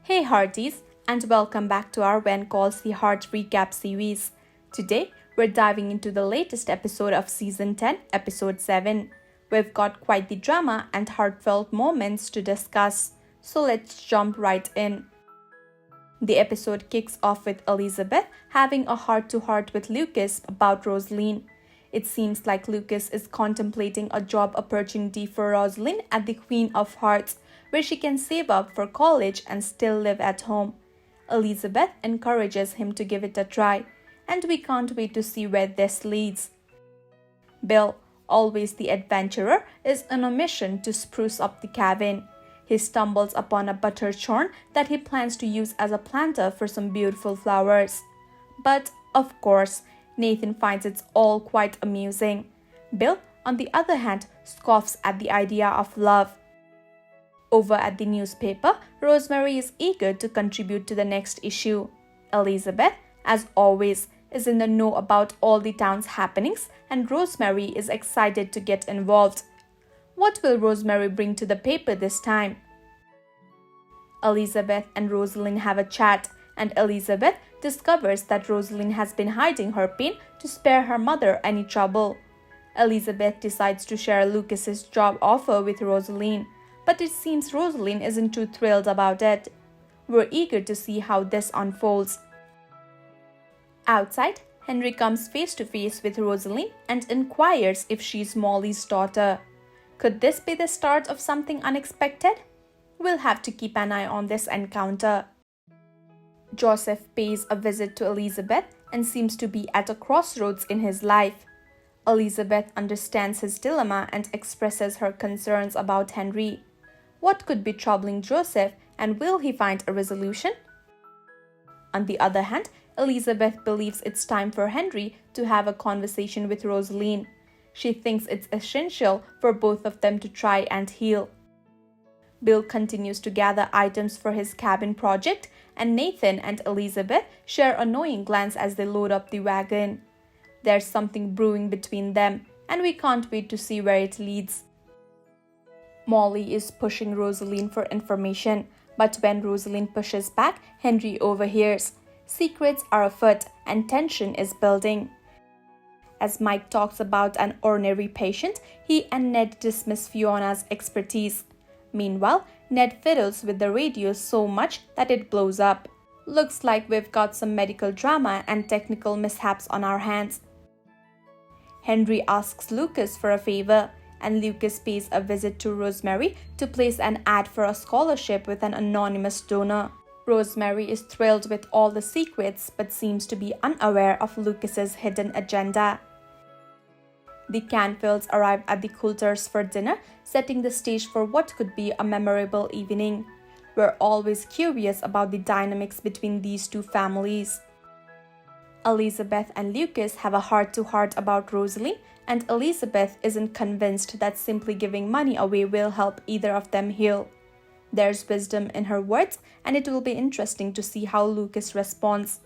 Hey Hearties, and welcome back to our When Calls the Heart recap series. Today, we're diving into the latest episode of Season 10, Episode 7. We've got quite the drama and heartfelt moments to discuss, so let's jump right in. The episode kicks off with Elizabeth having a heart-to-heart with Lucas about Rosaline. It seems like Lucas is contemplating a job opportunity for Rosalind at the Queen of Hearts, where she can save up for college and still live at home. Elizabeth encourages him to give it a try, and we can't wait to see where this leads. Bill, always the adventurer, is on a mission to spruce up the cabin. He stumbles upon a butter churn that he plans to use as a planter for some beautiful flowers. But, of course, Nathan finds it all quite amusing. Bill, on the other hand, scoffs at the idea of love. Over at the newspaper, Rosemary is eager to contribute to the next issue. Elizabeth, as always, is in the know about all the town's happenings, and Rosemary is excited to get involved. What will Rosemary bring to the paper this time? Elizabeth and Rosalind have a chat, and Elizabeth discovers that Rosalind has been hiding her pain to spare her mother any trouble. Elizabeth decides to share Lucas's job offer with Rosalind, but it seems Rosalind isn't too thrilled about it. We're eager to see how this unfolds. Outside, Henry comes face to face with Rosalind and inquires if she's Molly's daughter. Could this be the start of something unexpected? We'll have to keep an eye on this encounter. Joseph pays a visit to Elizabeth and seems to be at a crossroads in his life. Elizabeth understands his dilemma and expresses her concerns about Henry. What could be troubling Joseph, and will he find a resolution? On the other hand, Elizabeth believes it's time for Henry to have a conversation with Rosalind. She thinks it's essential for both of them to try and heal. Bill continues to gather items for his cabin project, and Nathan and Elizabeth share a knowing glance as they load up the wagon. There's something brewing between them, and we can't wait to see where it leads. Molly is pushing Rosalind for information, but when Rosalind pushes back, Henry overhears. Secrets are afoot, and tension is building. As Mike talks about an ordinary patient, he and Ned dismiss Fiona's expertise. Meanwhile, Ned fiddles with the radio so much that it blows up. Looks like we've got some medical drama and technical mishaps on our hands. Henry asks Lucas for a favor, and Lucas pays a visit to Rosemary to place an ad for a scholarship with an anonymous donor. Rosemary is thrilled with all the secrets but seems to be unaware of Lucas's hidden agenda. The Canfields arrive at the Coulters for dinner, setting the stage for what could be a memorable evening. We're always curious about the dynamics between these two families. Elizabeth and Lucas have a heart-to-heart about Rosalie, and Elizabeth isn't convinced that simply giving money away will help either of them heal. There's wisdom in her words, and it will be interesting to see how Lucas responds.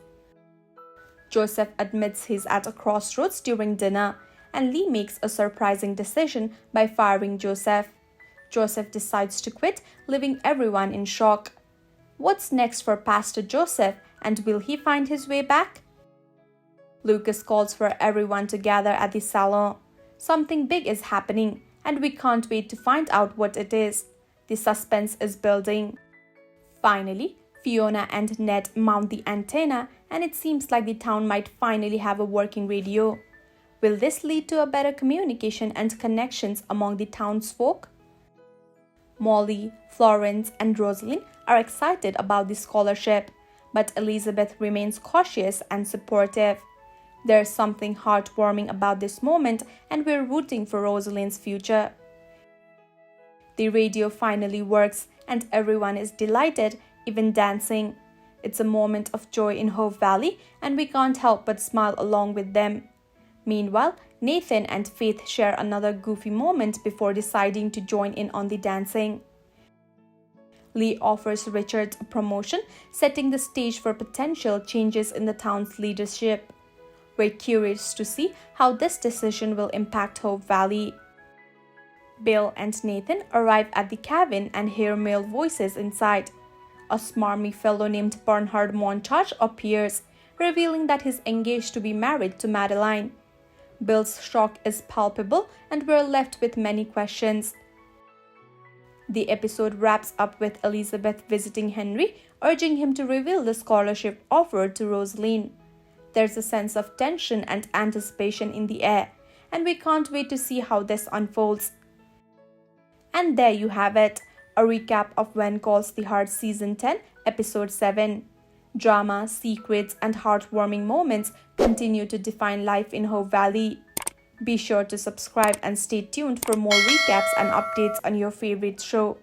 Joseph admits he's at a crossroads during dinner, and Lee makes a surprising decision by firing Joseph. Joseph decides to quit, leaving everyone in shock. What's next for Pastor Joseph, and will he find his way back? Lucas calls for everyone to gather at the salon. Something big is happening, and we can't wait to find out what it is. The suspense is building. Finally, Fiona and Ned mount the antenna, and it seems like the town might finally have a working radio. Will this lead to a better communication and connections among the townsfolk? Molly, Florence, and Rosalind are excited about the scholarship, but Elizabeth remains cautious and supportive. There's something heartwarming about this moment, and we're rooting for Rosalind's future. The radio finally works, and everyone is delighted, even dancing. It's a moment of joy in Hope Valley, and we can't help but smile along with them. Meanwhile, Nathan and Faith share another goofy moment before deciding to join in on the dancing. Lee offers Richard a promotion, setting the stage for potential changes in the town's leadership. We're curious to see how this decision will impact Hope Valley. Bill and Nathan arrive at the cabin and hear male voices inside. a smarmy fellow named Bernhard Montage appears, revealing that he's engaged to be married to Madeline. Bill's shock is palpable, and we're left with many questions. The episode wraps up with Elizabeth visiting Henry, urging him to reveal the scholarship offered to Rosaline. There's a sense of tension and anticipation in the air, and we can't wait to see how this unfolds. And there you have it, a recap of When Calls the Heart Season 10, Episode 7. Drama, secrets, and heartwarming moments continue to define life in Hope Valley. Be sure to subscribe and stay tuned for more recaps and updates on your favorite show.